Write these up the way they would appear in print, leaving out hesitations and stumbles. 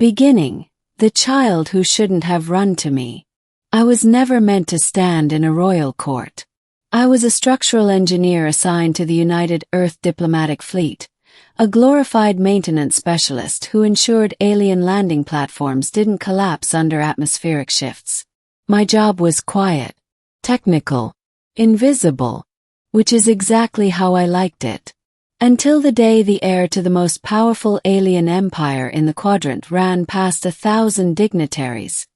Beginning, the child who shouldn't have run to me. I was never meant to stand in a royal court. I was a structural engineer assigned to the United Earth Diplomatic Fleet, a glorified maintenance specialist who ensured alien landing platforms didn't collapse under atmospheric shifts. My job was quiet, technical, invisible, which is exactly how I liked it. Until the day the heir to the most powerful alien empire in the quadrant ran past 1,000 dignitaries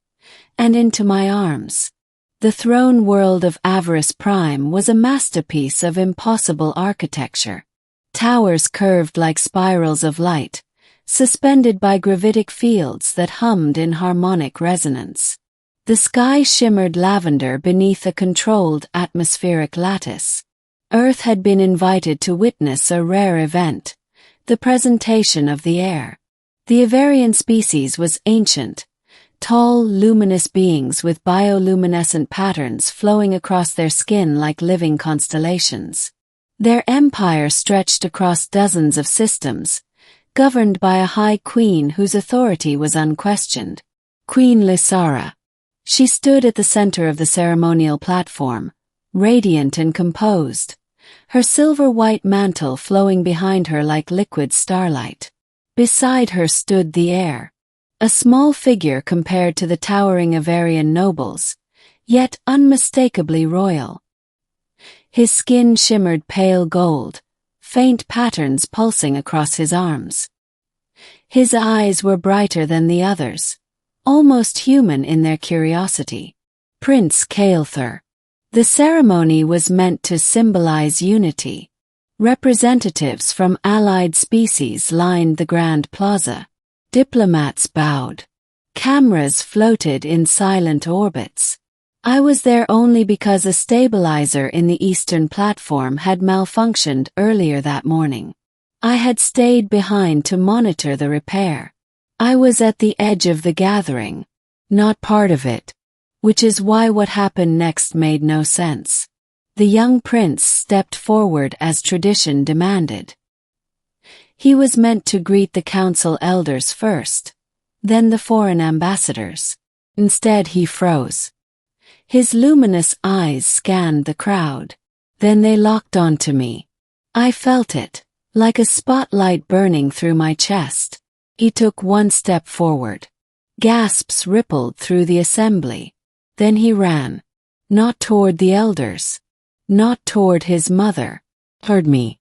and into my arms. The throne world of Avarice Prime was a masterpiece of impossible architecture. Towers curved like spirals of light, suspended by gravitic fields that hummed in harmonic resonance. The sky shimmered lavender beneath a controlled atmospheric lattice. Earth had been invited to witness a rare event, the presentation of the heir. The Avarian species was ancient, tall, luminous beings with bioluminescent patterns flowing across their skin like living constellations. Their empire stretched across dozens of systems, governed by a high queen whose authority was unquestioned. Queen Lysara. She stood at the center of the ceremonial platform, radiant and composed, her silver-white mantle flowing behind her like liquid starlight. Beside her stood the heir, a small figure compared to the towering Avarian nobles, yet unmistakably royal. His skin shimmered pale gold, faint patterns pulsing across his arms. His eyes were brighter than the others, almost human in their curiosity. Prince Heir. The ceremony was meant to symbolize unity. Representatives from allied species lined the Grand Plaza. Diplomats bowed. Cameras floated in silent orbits. I was there only because a stabilizer in the eastern platform had malfunctioned earlier that morning. I had stayed behind to monitor the repair. I was at the edge of the gathering, not part of it, which is why what happened next made no sense. The young prince stepped forward as tradition demanded. He was meant to greet the council elders first, then the foreign ambassadors. Instead he froze. His luminous eyes scanned the crowd. Then they locked onto me. I felt it, like a spotlight burning through my chest. He took one step forward. Gasps rippled through the assembly. Then he ran. Not toward the elders. Not toward his mother. Toward me.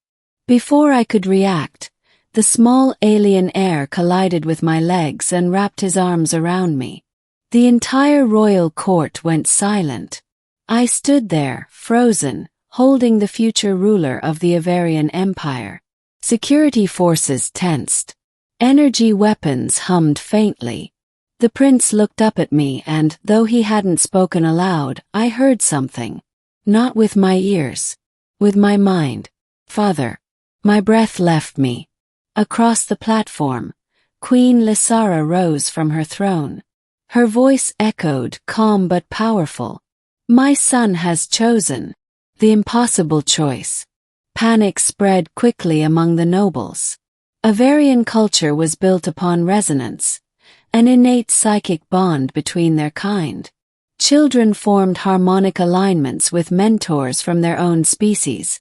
Before I could react, the small alien heir collided with my legs and wrapped his arms around me. The entire royal court went silent. I stood there, frozen, holding the future ruler of the Avarian Empire. Security forces tensed. Energy weapons hummed faintly. The prince looked up at me and, though he hadn't spoken aloud, I heard something. Not with my ears. With my mind. Father. My breath left me. Across the platform, Queen Lysara rose from her throne. Her voice echoed, calm but powerful. My son has chosen. The impossible choice. Panic spread quickly among the nobles. Avarian culture was built upon resonance, an innate psychic bond between their kind. Children formed harmonic alignments with mentors from their own species,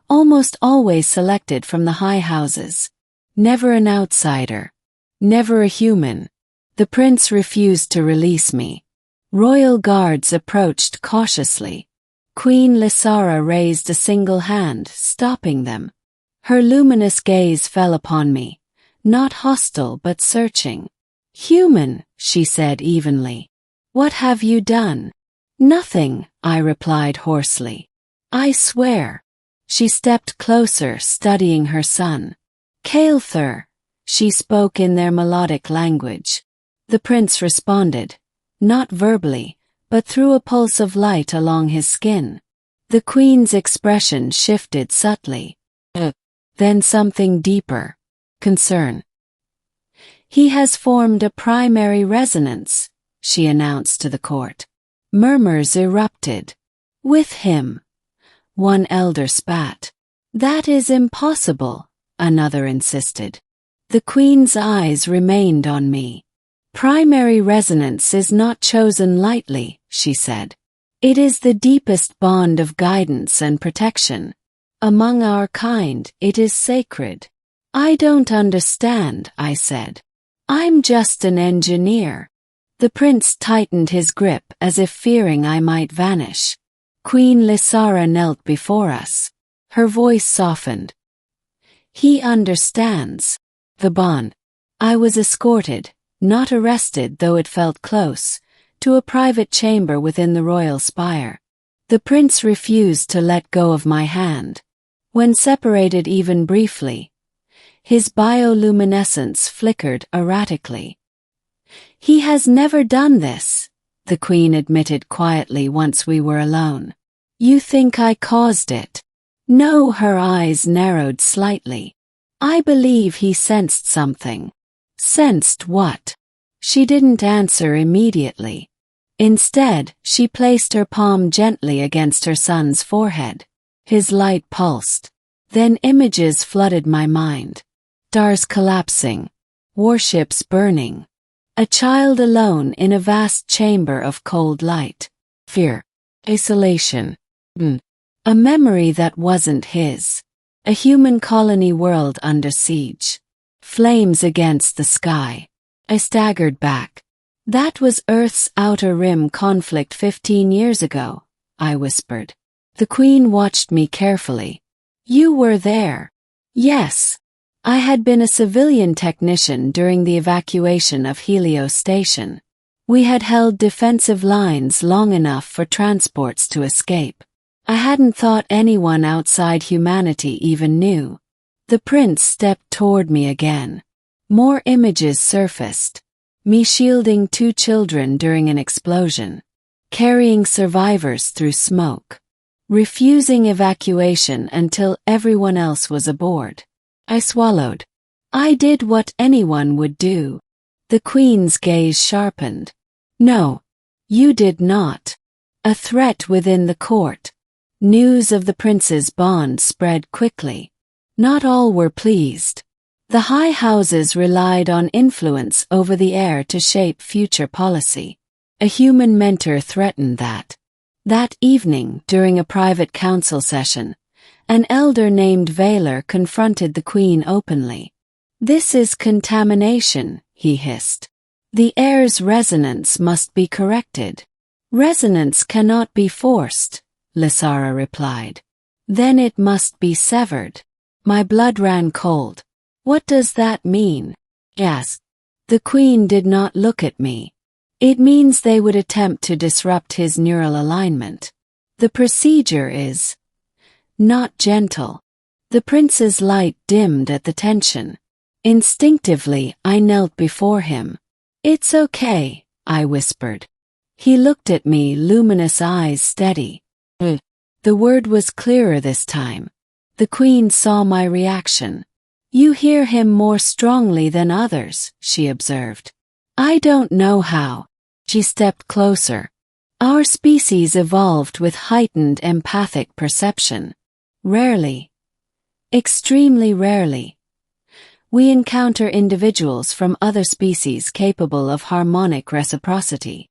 almost always selected from the high houses. Never an outsider. Never a human. The prince refused to release me. Royal guards approached cautiously. Queen Lysara raised a single hand, stopping them. Her luminous gaze fell upon me, not hostile but searching. Human, she said evenly. What have you done? Nothing, I replied hoarsely. I swear. She stepped closer, studying her son. Heir, she spoke in their melodic language. The prince responded, not verbally, but through a pulse of light along his skin. The queen's expression shifted subtly. Then something deeper. Concern. He has formed a primary resonance, she announced to the court. Murmurs erupted. With him. One elder spat. That is impossible, another insisted. The queen's eyes remained on me. Primary resonance is not chosen lightly, she said. It is the deepest bond of guidance and protection. Among our kind, it is sacred. I don't understand, I said. I'm just an engineer. The prince tightened his grip as if fearing I might vanish. Queen Lysara knelt before us. Her voice softened. He understands. The bond. I was escorted, not arrested though it felt close, to a private chamber within the royal spire. The prince refused to let go of my hand. When separated even briefly, his bioluminescence flickered erratically. He has never done this, the queen admitted quietly once we were alone. You think I caused it? No, her eyes narrowed slightly. I believe he sensed something. Sensed what? She didn't answer immediately. Instead, she placed her palm gently against her son's forehead. His light pulsed. Then images flooded my mind. Stars collapsing. Warships burning. A child alone in a vast chamber of cold light. Fear. Isolation. A memory that wasn't his. A human colony world under siege. Flames against the sky. I staggered back. That was Earth's outer rim conflict 15 years ago, I whispered. The queen watched me carefully. You were there. Yes. I had been a civilian technician during the evacuation of Helios Station. We had held defensive lines long enough for transports to escape. I hadn't thought anyone outside humanity even knew. The prince stepped toward me again. More images surfaced. Me shielding 2 children during an explosion. Carrying survivors through smoke. Refusing evacuation until everyone else was aboard. I swallowed. I did what anyone would do. The queen's gaze sharpened. No, you did not. A threat within the court. News of the prince's bond spread quickly. Not all were pleased. The high houses relied on influence over the heir to shape future policy. A human mentor threatened that. That evening, during a private council session, an elder named Valor confronted the queen openly. This is contamination, he hissed. The heir's resonance must be corrected. Resonance cannot be forced, Lysara replied. Then it must be severed. My blood ran cold. What does that mean? Asked. The queen did not look at me. It means they would attempt to disrupt his neural alignment. The procedure is not gentle. The prince's light dimmed at the tension. Instinctively, I knelt before him. It's okay, I whispered. He looked at me, luminous eyes steady. The word was clearer this time. The queen saw my reaction. You hear him more strongly than others, she observed. I don't know how. She stepped closer. Our species evolved with heightened empathic perception. Rarely, extremely rarely, we encounter individuals from other species capable of harmonic reciprocity.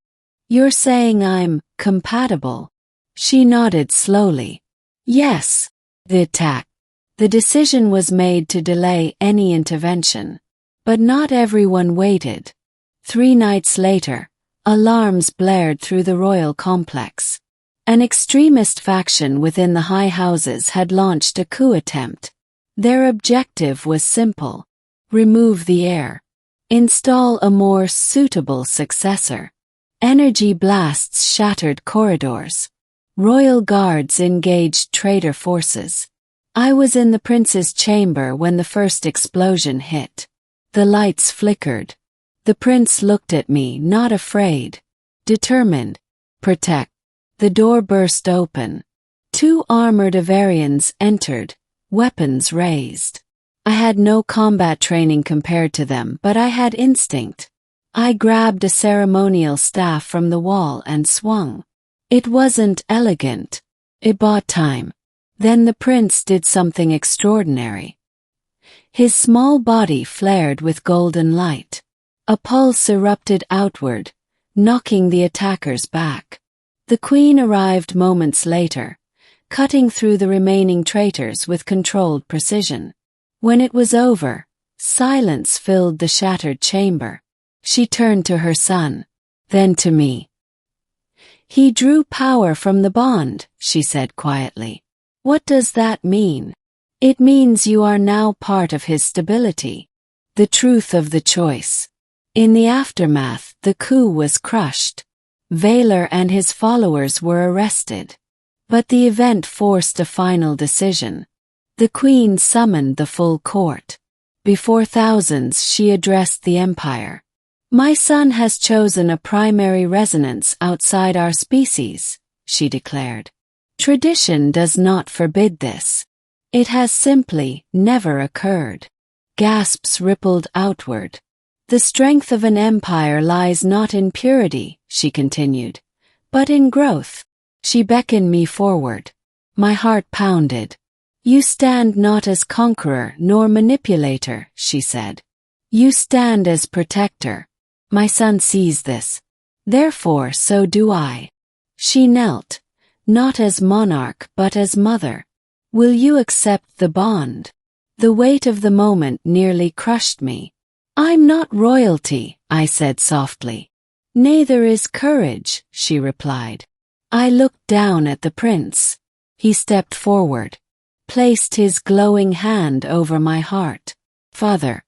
You're saying I'm compatible? She nodded slowly. Yes. The decision was made to delay any intervention. But not everyone waited. 3 nights later, alarms blared through the royal complex. An extremist faction within the high houses had launched a coup attempt. Their objective was simple. Remove the heir. Install a more suitable successor. Energy blasts shattered corridors. Royal guards engaged traitor forces. I was in the prince's chamber when the first explosion hit. The lights flickered. The prince looked at me, not afraid. Determined. Protect. The door burst open. 2 armored Avarians entered, weapons raised. I had no combat training compared to them, but I had instinct. I grabbed a ceremonial staff from the wall and swung. It wasn't elegant. It bought time. Then the prince did something extraordinary. His small body flared with golden light. A pulse erupted outward, knocking the attackers back. The queen arrived moments later, cutting through the remaining traitors with controlled precision. When it was over, silence filled the shattered chamber. She turned to her son, then to me. "He drew power from the bond," she said quietly. "What does that mean?" "It means you are now part of his stability." The truth of the choice. In the aftermath, the coup was crushed. Valor and his followers were arrested. But the event forced a final decision. The queen summoned the full court. Before thousands, she addressed the empire. "My son has chosen a primary resonance outside our species," she declared. "Tradition does not forbid this. It has simply never occurred." Gasps rippled outward. "The strength of an empire lies not in purity," she continued, "but in growth." She beckoned me forward. My heart pounded. "You stand not as conqueror nor manipulator," she said. "You stand as protector. My son sees this. Therefore so do I." She knelt, not as monarch but as mother. "Will you accept the bond?" The weight of the moment nearly crushed me. "I'm not royalty," I said softly. "Neither is courage," she replied. I looked down at the prince. He stepped forward, placed his glowing hand over my heart. "Father."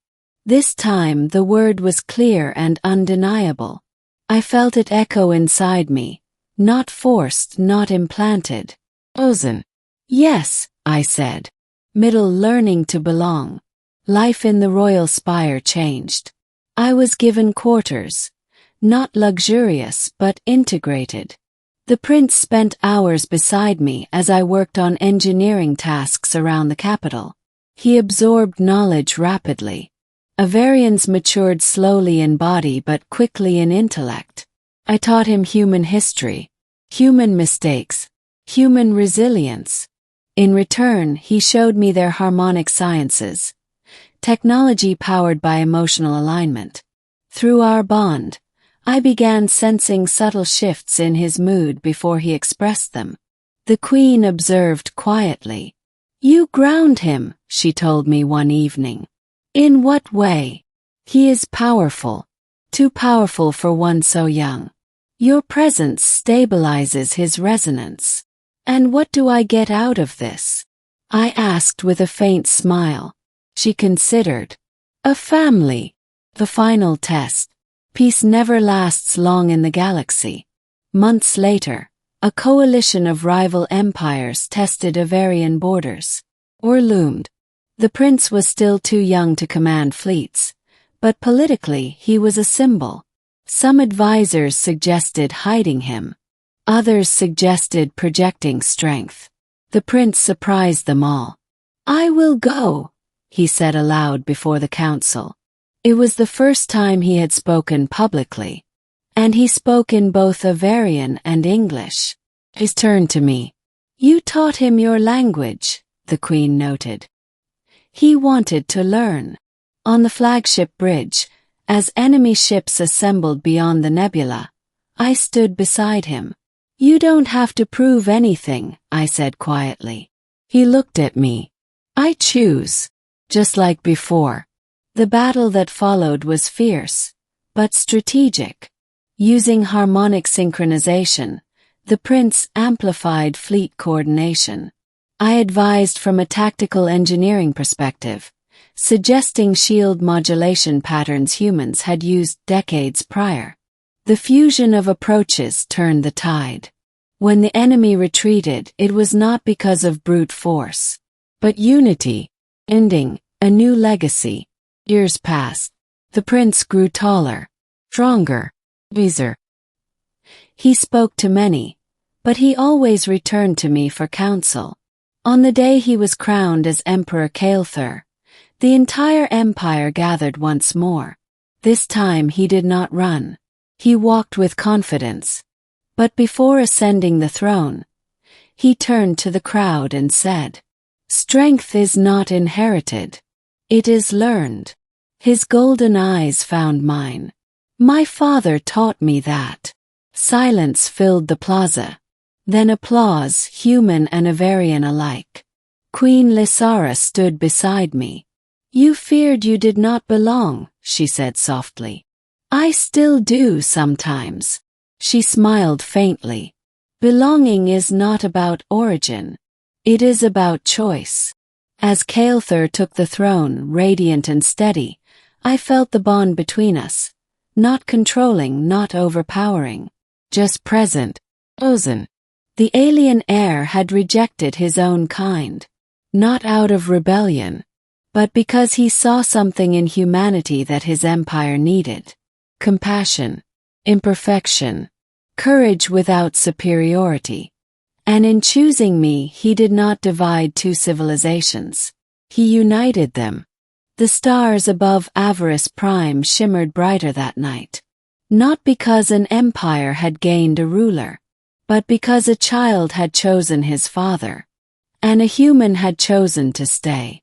This time the word was clear and undeniable. I felt it echo inside me, not forced, not implanted. "Ozen." "Yes," I said. Middle learning to belong. Life in the royal spire changed. I was given quarters, not luxurious but integrated. The prince spent hours beside me as I worked on engineering tasks around the capital. He absorbed knowledge rapidly. Avarians matured slowly in body but quickly in intellect. I taught him human history, human mistakes, human resilience. In return, he showed me their harmonic sciences, technology powered by emotional alignment. Through our bond, I began sensing subtle shifts in his mood before he expressed them. The queen observed quietly. "You ground him," she told me one evening. "In what way?" "He is powerful. Too powerful for one so young. Your presence stabilizes his resonance." "And what do I get out of this?" I asked with a faint smile. She considered. "A family." The final test. Peace never lasts long in the galaxy. Months later, a coalition of rival empires tested Avarian borders. Or loomed. The prince was still too young to command fleets, but politically he was a symbol. Some advisors suggested hiding him. Others suggested projecting strength. The prince surprised them all. "I will go," he said aloud before the council. It was the first time he had spoken publicly, and he spoke in both Avarian and English. He turned to me. "You taught him your language," the queen noted. He wanted to learn. On the flagship bridge, as enemy ships assembled beyond the nebula, I stood beside him. "You don't have to prove anything," I said quietly. He looked at me. "I choose." Just like before. The battle that followed was fierce, but strategic. Using harmonic synchronization, the prince amplified fleet coordination. I advised from a tactical engineering perspective, suggesting shield modulation patterns humans had used decades prior. The fusion of approaches turned the tide. When the enemy retreated, it was not because of brute force, but unity, ending a new legacy. Years passed. The prince grew taller, stronger, wiser. He spoke to many, but he always returned to me for counsel. On the day he was crowned as Emperor Kael'thur, the entire empire gathered once more. This time he did not run. He walked with confidence. But before ascending the throne, he turned to the crowd and said, "Strength is not inherited. It is learned." His golden eyes found mine. My father taught me that. Silence filled the plaza. Then applause, human and Avarian alike. Queen Lysara stood beside me. You feared you did not belong, she said softly. I still do sometimes. She smiled faintly. Belonging is not about origin. It is about choice. As Kael'thar took the throne, radiant and steady, I felt the bond between us. Not controlling, not overpowering. Just present. Chosen. The alien heir had rejected his own kind. Not out of rebellion, but because he saw something in humanity that his empire needed. Compassion. Imperfection. Courage without superiority. And in choosing me, he did not divide two civilizations. He united them. The stars above Avarice Prime shimmered brighter that night. Not because an empire had gained a ruler, but because a child had chosen his father, and a human had chosen to stay.